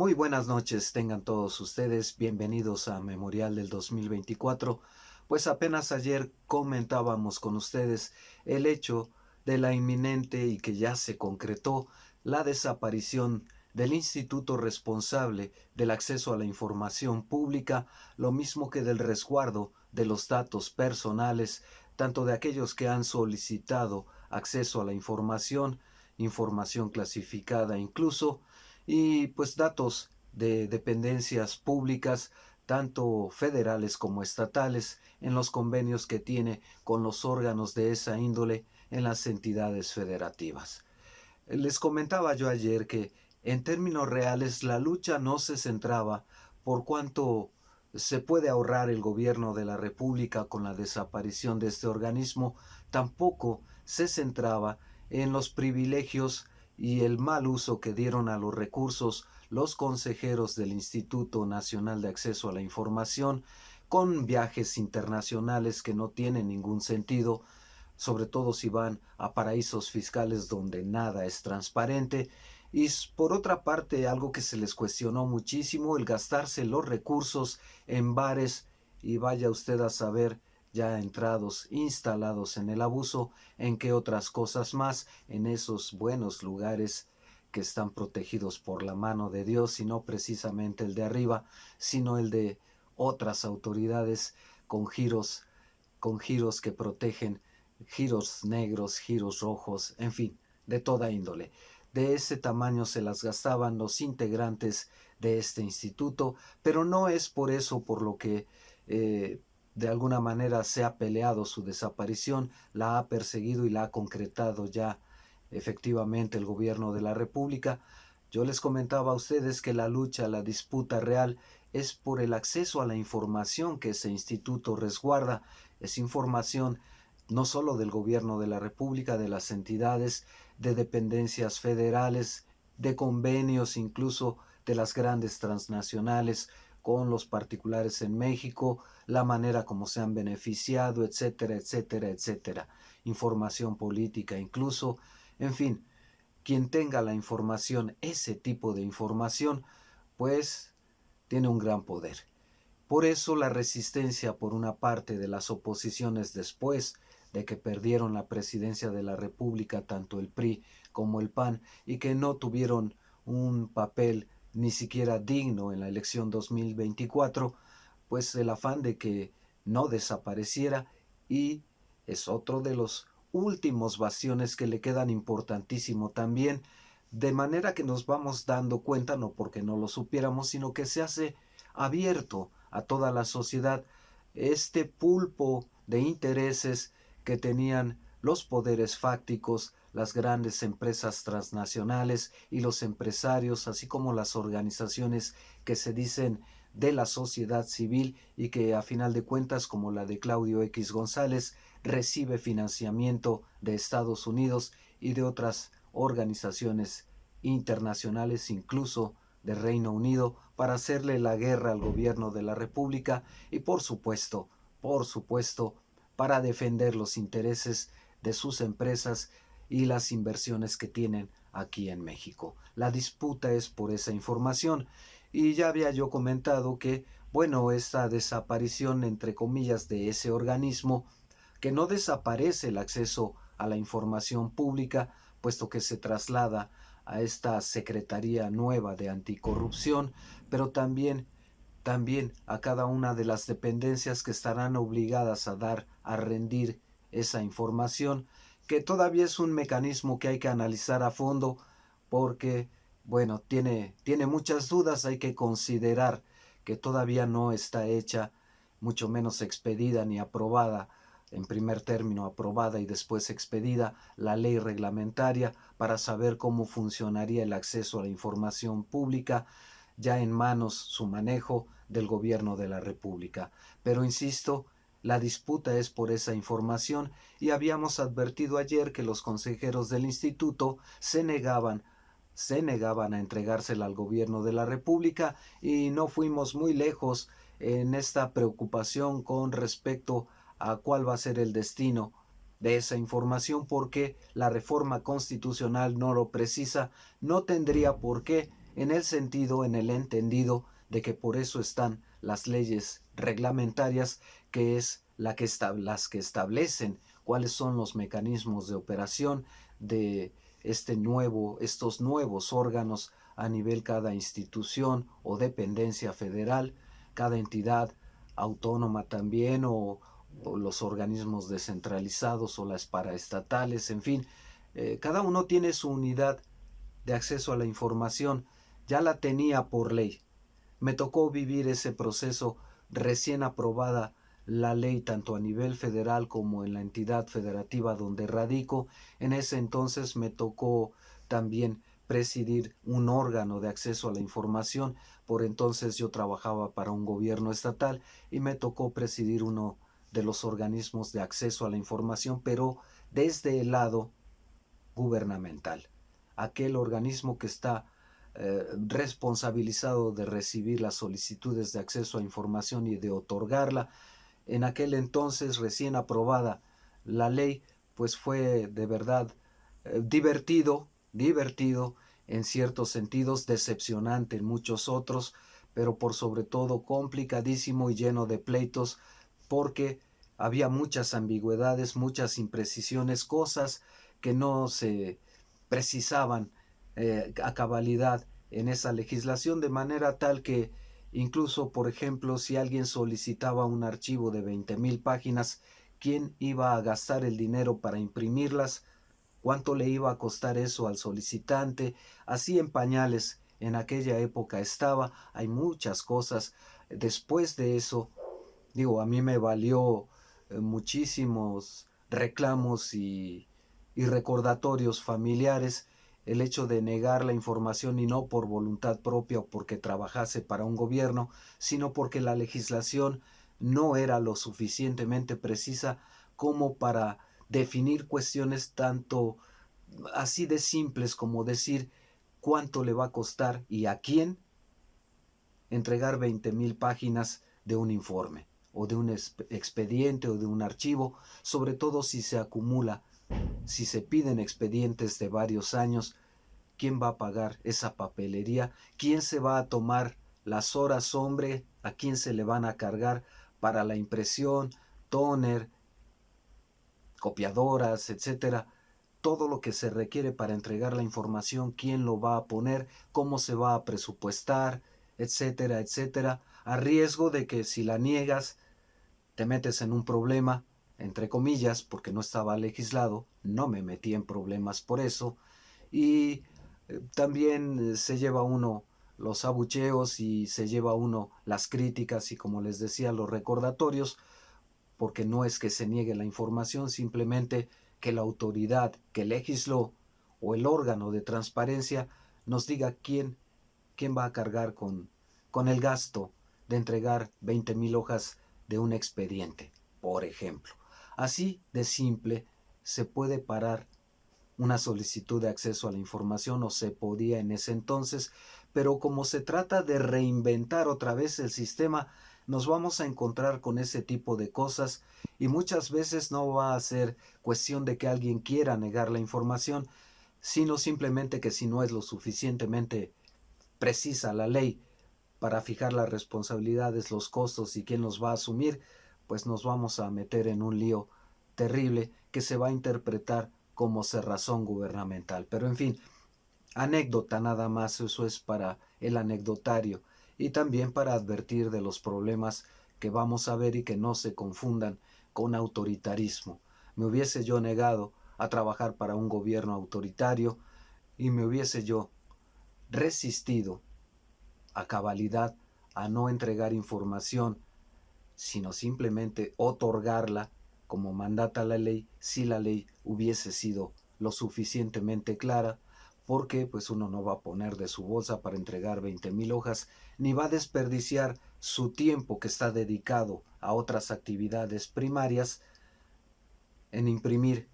Muy buenas noches, tengan todos ustedes bienvenidos a Memorial del 2024. Pues apenas ayer comentábamos con ustedes el hecho de la inminente y que ya se concretó la desaparición del instituto responsable del acceso a la información pública, lo mismo que del resguardo de los datos personales, tanto de aquellos que han solicitado acceso a la información clasificada incluso, y pues datos de dependencias públicas, tanto federales como estatales, en los convenios que tiene con los órganos de esa índole en las entidades federativas. Les comentaba yo ayer que en términos reales la lucha no se centraba por cuánto se puede ahorrar el gobierno de la República con la desaparición de este organismo, tampoco se centraba en los privilegios y el mal uso que dieron a los recursos los consejeros del Instituto Nacional de Acceso a la Información, con viajes internacionales que no tienen ningún sentido, sobre todo si van a paraísos fiscales donde nada es transparente. Y por otra parte, algo que se les cuestionó muchísimo, el gastarse los recursos en bares, y vaya usted a saber, ya entrados, instalados en el abuso, en qué otras cosas más, en esos buenos lugares que están protegidos por la mano de Dios, y no precisamente el de arriba, sino el de otras autoridades con giros que protegen, giros negros, giros rojos, en fin, de toda índole. De ese tamaño se las gastaban los integrantes de este instituto, pero no es por eso por lo que de alguna manera se ha peleado su desaparición, la ha perseguido y la ha concretado ya efectivamente el gobierno de la República. Yo les comentaba a ustedes que la lucha, la disputa real es por el acceso a la información que ese instituto resguarda. Es información no solo del gobierno de la República, de las entidades, de dependencias federales, de convenios incluso de las grandes transnacionales con los particulares en México, la manera como se han beneficiado, etcétera, etcétera, etcétera. Información política incluso, en fin, quien tenga la información, ese tipo de información, pues tiene un gran poder. Por eso la resistencia por una parte de las oposiciones después de que perdieron la presidencia de la República, tanto el PRI como el PAN, y que no tuvieron un papel ni siquiera digno en la elección 2024, pues el afán de que no desapareciera, y es otro de los últimos bastiones que le quedan importantísimo también, de manera que nos vamos dando cuenta, no porque no lo supiéramos, sino que se hace abierto a toda la sociedad este pulpo de intereses que tenían los poderes fácticos, las grandes empresas transnacionales y los empresarios, así como las organizaciones que se dicen de la sociedad civil y que a final de cuentas, como la de Claudio X González, recibe financiamiento de Estados Unidos y de otras organizaciones internacionales, incluso de Reino Unido, para hacerle la guerra al gobierno de la República y por supuesto, para defender los intereses de sus empresas y las inversiones que tienen aquí en México. La disputa es por esa información, y ya había yo comentado que, bueno, esta desaparición, entre comillas, de ese organismo, que no desaparece el acceso a la información pública, puesto que se traslada a esta Secretaría nueva de Anticorrupción, pero también a cada una de las dependencias que estarán obligadas a rendir esa información, que todavía es un mecanismo que hay que analizar a fondo porque, bueno, tiene muchas dudas. Hay que considerar que todavía no está hecha, mucho menos expedida ni aprobada, en primer término aprobada y después expedida, la ley reglamentaria para saber cómo funcionaría el acceso a la información pública, ya en manos su manejo del gobierno de la República. Pero insisto, la disputa es por esa información, y habíamos advertido ayer que los consejeros del instituto se negaban a entregársela al gobierno de la República, y no fuimos muy lejos en esta preocupación con respecto a cuál va a ser el destino de esa información, porque la reforma constitucional no lo precisa. No tendría por qué, en el sentido, en el entendido de que por eso están las leyes reglamentarias, que es las que establecen cuáles son los mecanismos de operación de estos nuevos órganos a nivel cada institución o dependencia federal, cada entidad autónoma también, o los organismos descentralizados o las paraestatales, en fin, cada uno tiene su unidad de acceso a la información, ya la tenía por ley. Me tocó vivir ese proceso recién aprobada la ley tanto a nivel federal como en la entidad federativa donde radico. En ese entonces me tocó también presidir un órgano de acceso a la información. Por entonces yo trabajaba para un gobierno estatal y me tocó presidir uno de los organismos de acceso a la información, pero desde el lado gubernamental, aquel organismo que está responsabilizado de recibir las solicitudes de acceso a información y de otorgarla. En aquel entonces, recién aprobada la ley, pues fue de verdad divertido en ciertos sentidos, decepcionante en muchos otros, pero por sobre todo complicadísimo y lleno de pleitos, porque había muchas ambigüedades, muchas imprecisiones, cosas que no se precisaban a cabalidad en esa legislación, de manera tal que incluso, por ejemplo, si alguien solicitaba un archivo de 20,000 páginas, ¿quién iba a gastar el dinero para imprimirlas? ¿Cuánto le iba a costar eso al solicitante? Así en pañales en aquella época estaba. Hay muchas cosas. Después de eso, digo, a mí me valió muchísimos reclamos y recordatorios familiares el hecho de negar la información, y no por voluntad propia o porque trabajase para un gobierno, sino porque la legislación no era lo suficientemente precisa como para definir cuestiones tanto así de simples como decir cuánto le va a costar y a quién entregar 20,000 páginas de un informe o de un expediente o de un archivo, sobre todo si se acumula, si se piden expedientes de varios años. ¿Quién va a pagar esa papelería? ¿Quién se va a tomar las horas hombre? ¿A quién se le van a cargar para la impresión, tóner, copiadoras, etcétera? Todo lo que se requiere para entregar la información, quién lo va a poner, cómo se va a presupuestar, etcétera, etcétera, a riesgo de que si la niegas te metes en un problema, entre comillas, porque no estaba legislado, no me metí en problemas por eso, y también se lleva uno los abucheos y se lleva uno las críticas y, como les decía, los recordatorios, porque no es que se niegue la información, simplemente que la autoridad que legisló o el órgano de transparencia nos diga quién va a cargar con el gasto de entregar 20,000 hojas de un expediente, por ejemplo. Así de simple se puede parar una solicitud de acceso a la información, o se podía en ese entonces, pero como se trata de reinventar otra vez el sistema, nos vamos a encontrar con ese tipo de cosas, y muchas veces no va a ser cuestión de que alguien quiera negar la información, sino simplemente que si no es lo suficientemente precisa la ley para fijar las responsabilidades, los costos y quién los va a asumir, pues nos vamos a meter en un lío terrible que se va a interpretar como cerrazón gubernamental. Pero en fin, anécdota nada más, eso es para el anecdotario y también para advertir de los problemas que vamos a ver y que no se confundan con autoritarismo. Me hubiese yo negado a trabajar para un gobierno autoritario y me hubiese yo resistido a cabalidad a no entregar información, sino simplemente otorgarla como mandata la ley, si la ley hubiese sido lo suficientemente clara, porque pues uno no va a poner de su bolsa para entregar 20,000 hojas, ni va a desperdiciar su tiempo que está dedicado a otras actividades primarias en imprimir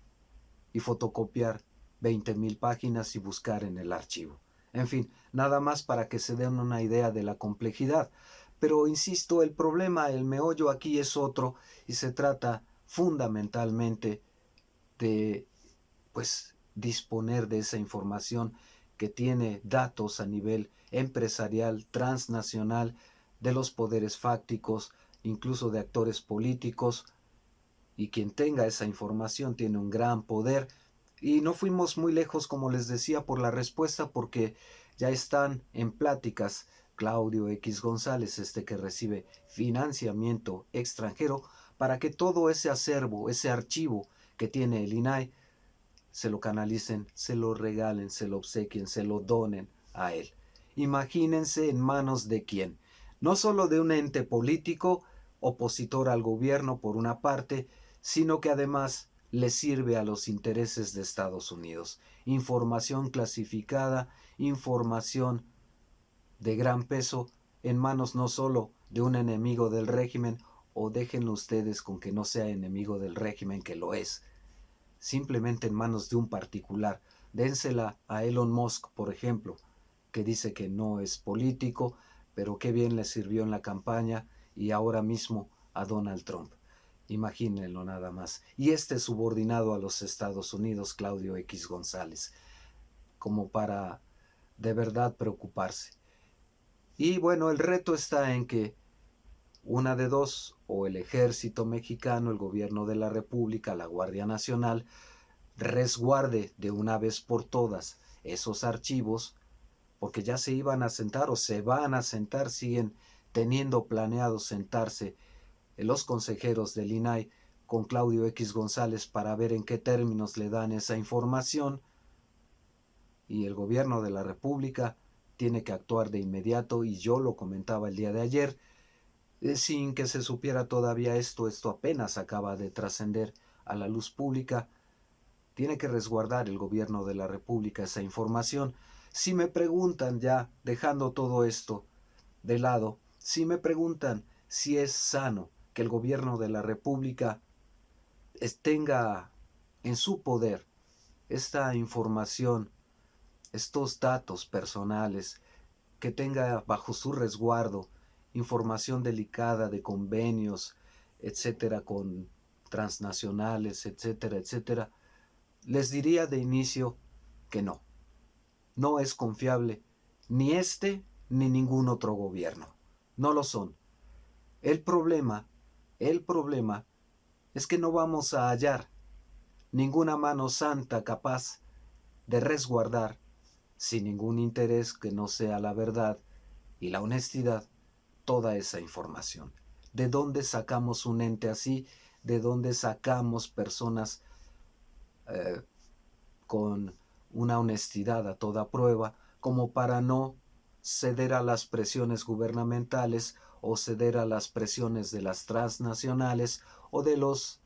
y fotocopiar 20,000 páginas y buscar en el archivo. En fin, nada más para que se den una idea de la complejidad. Pero insisto, el problema, el meollo aquí es otro, y se trata fundamentalmente de pues disponer de esa información que tiene datos a nivel empresarial, transnacional, de los poderes fácticos, incluso de actores políticos, y quien tenga esa información tiene un gran poder. Y no fuimos muy lejos, como les decía, por la respuesta, porque ya están en pláticas Claudio X González, que recibe financiamiento extranjero, para que todo ese acervo, ese archivo que tiene el INAI, se lo canalicen, se lo regalen, se lo obsequien, se lo donen a él. Imagínense en manos de quién. No solo de un ente político, opositor al gobierno por una parte, sino que además le sirve a los intereses de Estados Unidos. Información clasificada, información de gran peso en manos no solo de un enemigo del régimen, o déjenlo ustedes con que no sea enemigo del régimen, que lo es, simplemente en manos de un particular. Dénsela a Elon Musk, por ejemplo, que dice que no es político, pero qué bien le sirvió en la campaña, y ahora mismo a Donald Trump. Imagínenlo nada más. Y subordinado a los Estados Unidos, Claudio X González, como para de verdad preocuparse. Y bueno, el reto está en que una de dos, o el ejército mexicano, el gobierno de la República, la Guardia Nacional, resguarde de una vez por todas esos archivos, porque ya se iban a sentar o se van a sentar, siguen teniendo planeado sentarse los consejeros del INAI con Claudio X González para ver en qué términos le dan esa información, y el gobierno de la República tiene que actuar de inmediato. Y yo lo comentaba el día de ayer, sin que se supiera todavía esto apenas acaba de trascender a la luz pública. Tiene que resguardar el gobierno de la República esa información. Si me preguntan, ya dejando todo esto de lado, si me preguntan si es sano que el gobierno de la República tenga en su poder esta información, estos datos personales, que tenga bajo su resguardo información delicada de convenios, etcétera, con transnacionales, etcétera, etcétera, les diría de inicio que no. No es confiable ni ni ningún otro gobierno. No lo son. El problema, el problema es que no vamos a hallar ninguna mano santa capaz de resguardar, sin ningún interés que no sea la verdad y la honestidad, toda esa información. ¿De dónde sacamos un ente así? ¿De dónde sacamos personas con una honestidad a toda prueba, como para no ceder a las presiones gubernamentales o ceder a las presiones de las transnacionales o de los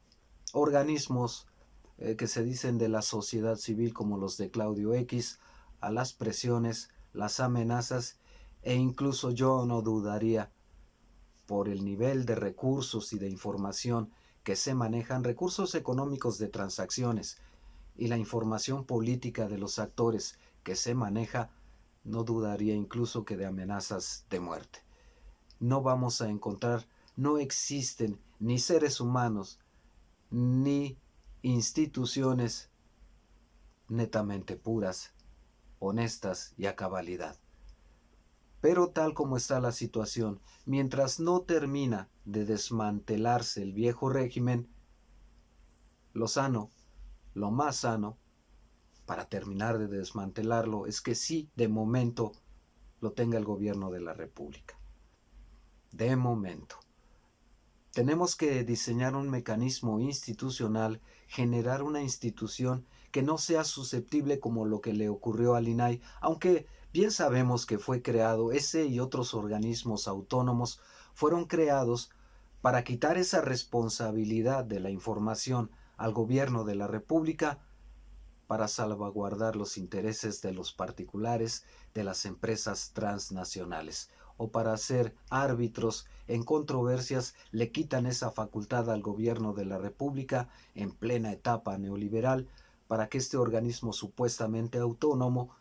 organismos que se dicen de la sociedad civil, como los de Claudio X, a las presiones, las amenazas, e incluso yo no dudaría, por el nivel de recursos y de información que se manejan, recursos económicos de transacciones, y la información política de los actores que se maneja, no dudaría incluso que de amenazas de muerte. No vamos a encontrar, no existen ni seres humanos, ni instituciones netamente puras, honestas y a cabalidad. Pero tal como está la situación, mientras no termina de desmantelarse el viejo régimen, lo sano, lo más sano, para terminar de desmantelarlo, es que sí, de momento, lo tenga el gobierno de la República. De momento. Tenemos que diseñar un mecanismo institucional, generar una institución que no sea susceptible como lo que le ocurrió al INAI, aunque bien sabemos que fue creado, ese y otros organismos autónomos fueron creados para quitar esa responsabilidad de la información al gobierno de la República, para salvaguardar los intereses de los particulares, de las empresas transnacionales, o para ser árbitros en controversias. Le quitan esa facultad al gobierno de la República en plena etapa neoliberal, para que este organismo supuestamente autónomo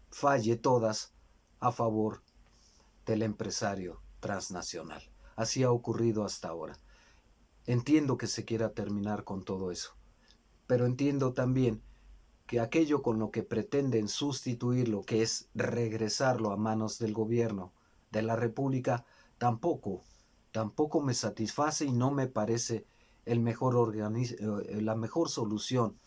falle todas a favor del empresario transnacional. Así ha ocurrido hasta ahora. Entiendo que se quiera terminar con todo eso, pero entiendo también que aquello con lo que pretenden sustituirlo, que es regresarlo a manos del gobierno de la República, tampoco me satisface y no me parece la mejor solución.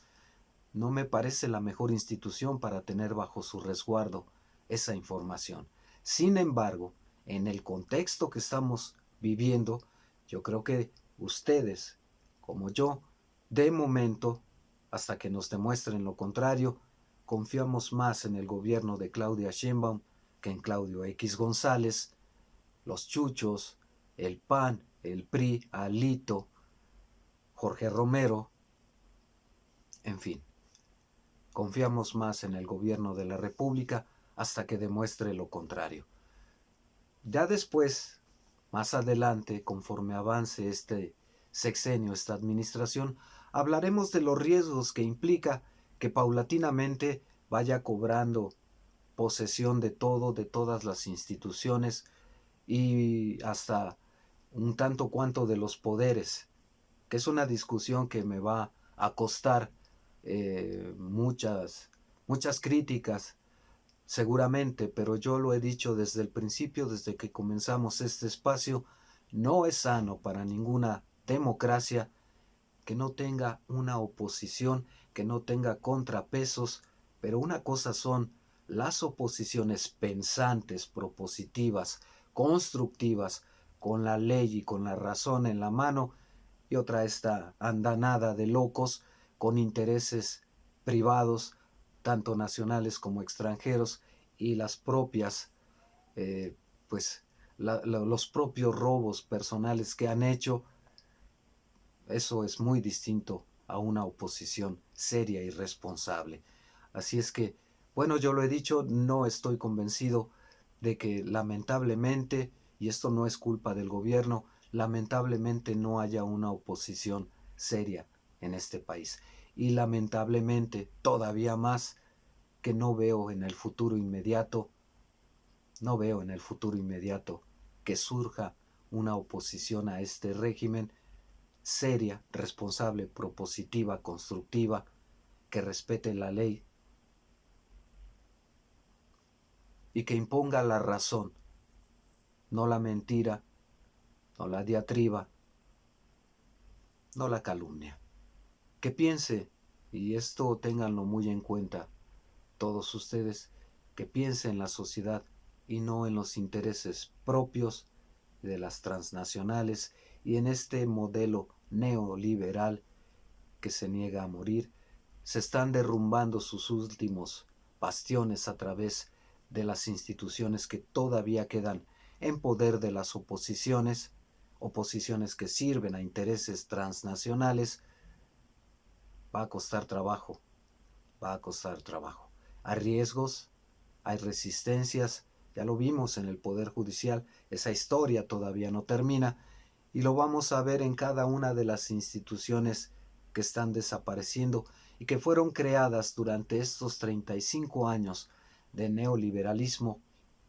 No me parece la mejor institución para tener bajo su resguardo esa información. Sin embargo, en el contexto que estamos viviendo, yo creo que ustedes, como yo, de momento, hasta que nos demuestren lo contrario, confiamos más en el gobierno de Claudia Sheinbaum que en Claudio X González, los Chuchos, el PAN, el PRI, Alito, Jorge Romero, en fin. Confiamos más en el gobierno de la República hasta que demuestre lo contrario. Ya después, más adelante, conforme avance este sexenio, esta administración, hablaremos de los riesgos que implica que paulatinamente vaya cobrando posesión de todo, de todas las instituciones y hasta un tanto cuanto de los poderes, que es una discusión que me va a costar muchas críticas, seguramente, pero yo lo he dicho desde el principio, desde que comenzamos este espacio, no es sano para ninguna democracia que no tenga una oposición, que no tenga contrapesos, pero una cosa son las oposiciones pensantes, propositivas, constructivas, con la ley y con la razón en la mano, y otra esta andanada de locos con intereses privados, tanto nacionales como extranjeros, y las propias, eh, pues, los propios robos personales que han hecho. Eso es muy distinto a una oposición seria y responsable. Así es que, bueno, yo lo he dicho, no estoy convencido de que lamentablemente, y esto no es culpa del gobierno, lamentablemente no haya una oposición seria en este país. Y lamentablemente, todavía más, que no veo en el futuro inmediato que surja una oposición a este régimen seria, responsable, propositiva, constructiva, que respete la ley y que imponga la razón, no la mentira, no la diatriba, no la calumnia. Que piense, y esto ténganlo muy en cuenta, todos ustedes, que piense en la sociedad y no en los intereses propios de las transnacionales y en este modelo neoliberal que se niega a morir. Se están derrumbando sus últimos bastiones a través de las instituciones que todavía quedan en poder de las oposiciones que sirven a intereses transnacionales. Va a costar trabajo, va a costar trabajo. Hay riesgos, hay resistencias, ya lo vimos en el Poder Judicial, esa historia todavía no termina y lo vamos a ver en cada una de las instituciones que están desapareciendo y que fueron creadas durante estos 35 años de neoliberalismo,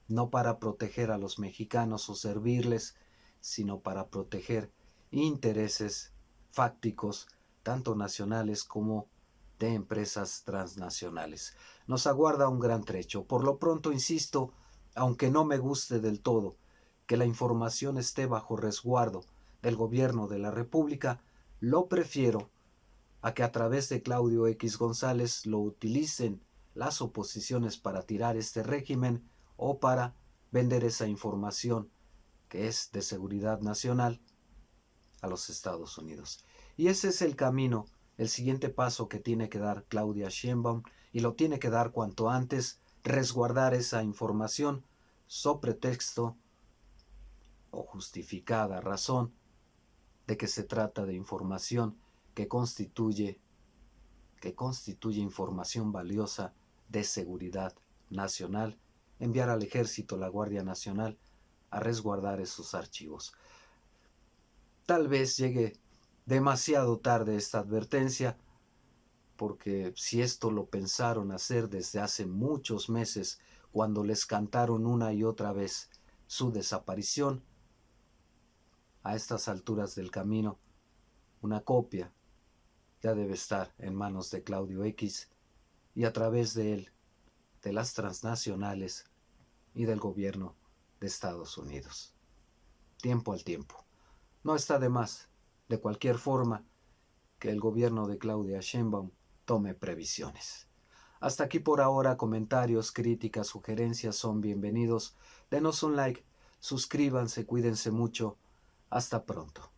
no para proteger a los mexicanos o servirles, sino para proteger intereses fácticos, tanto nacionales como de empresas transnacionales. Nos aguarda un gran trecho. Por lo pronto, insisto, aunque no me guste del todo que la información esté bajo resguardo del gobierno de la República, lo prefiero a que a través de Claudio X González lo utilicen las oposiciones para tirar este régimen o para vender esa información que es de seguridad nacional a los Estados Unidos. Y ese es el camino, el siguiente paso que tiene que dar Claudia Sheinbaum, y lo tiene que dar cuanto antes, resguardar esa información sobre pretexto o justificada razón de que se trata de información que constituye información valiosa de seguridad nacional, enviar al ejército, la Guardia Nacional, a resguardar esos archivos. Tal vez llegue demasiado tarde esta advertencia, porque si esto lo pensaron hacer desde hace muchos meses, cuando les cantaron una y otra vez su desaparición, a estas alturas del camino, una copia ya debe estar en manos de Claudio X y a través de él, de las transnacionales y del gobierno de Estados Unidos. Tiempo al tiempo. No está de más, de cualquier forma, que el gobierno de Claudia Sheinbaum tome previsiones. Hasta aquí por ahora, comentarios, críticas, sugerencias son bienvenidos. Denos un like, suscríbanse, cuídense mucho. Hasta pronto.